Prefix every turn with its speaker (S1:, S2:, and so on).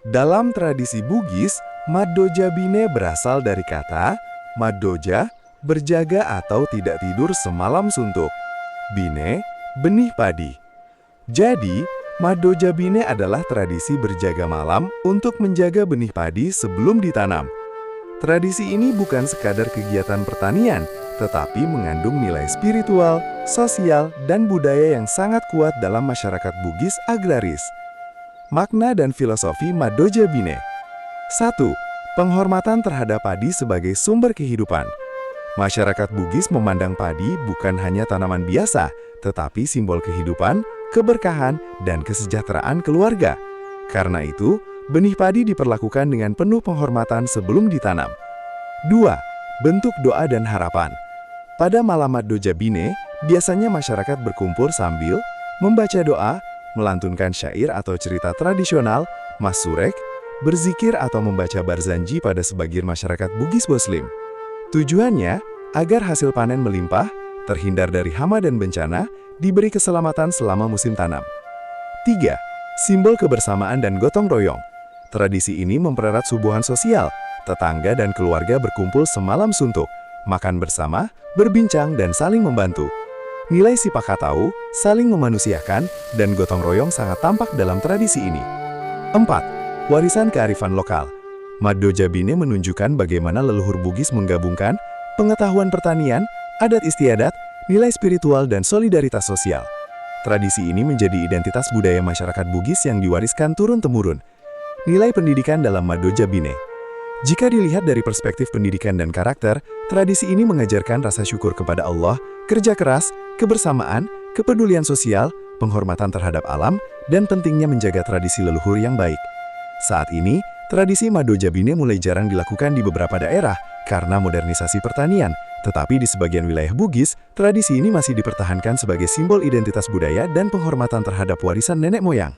S1: Dalam tradisi Bugis, Madoja Bine berasal dari kata Madoja, berjaga atau tidak tidur semalam suntuk. Bine, benih padi. Jadi, Madoja Bine adalah tradisi berjaga malam untuk menjaga benih padi sebelum ditanam. Tradisi ini bukan sekadar kegiatan pertanian, tetapi mengandung nilai spiritual, sosial, dan budaya yang sangat kuat dalam masyarakat Bugis agraris. Makna dan filosofi Madoja Bine. 1. Penghormatan terhadap padi sebagai sumber kehidupan. Masyarakat Bugis memandang padi bukan hanya tanaman biasa, tetapi simbol kehidupan, keberkahan, dan kesejahteraan keluarga. Karena itu, benih padi diperlakukan dengan penuh penghormatan sebelum ditanam. 2. Bentuk doa dan harapan. Pada malam Madoja Bine, biasanya masyarakat berkumpul sambil membaca doa, melantunkan syair atau cerita tradisional, masurek, berzikir atau membaca barzanji pada sebagian masyarakat Bugis Muslim. Tujuannya, agar hasil panen melimpah, terhindar dari hama dan bencana, diberi keselamatan selama musim tanam. 3. Simbol kebersamaan dan gotong royong. Tradisi ini mempererat subuhan sosial, tetangga dan keluarga berkumpul semalam suntuk, makan bersama, berbincang dan saling membantu. Nilai sipakatau, saling memanusiakan, dan gotong royong sangat tampak dalam tradisi ini. 4. Warisan kearifan lokal. Madoja Bine menunjukkan bagaimana leluhur Bugis menggabungkan pengetahuan pertanian, adat istiadat, nilai spiritual, dan solidaritas sosial. Tradisi ini menjadi identitas budaya masyarakat Bugis yang diwariskan turun-temurun. Nilai pendidikan dalam Madoja Bine. Jika dilihat dari perspektif pendidikan dan karakter, tradisi ini mengajarkan rasa syukur kepada Allah, kerja keras, kebersamaan, kepedulian sosial, penghormatan terhadap alam, dan pentingnya menjaga tradisi leluhur yang baik. Saat ini, tradisi Madoja Bine mulai jarang dilakukan di beberapa daerah karena modernisasi pertanian, tetapi di sebagian wilayah Bugis, tradisi ini masih dipertahankan sebagai simbol identitas budaya dan penghormatan terhadap warisan nenek moyang.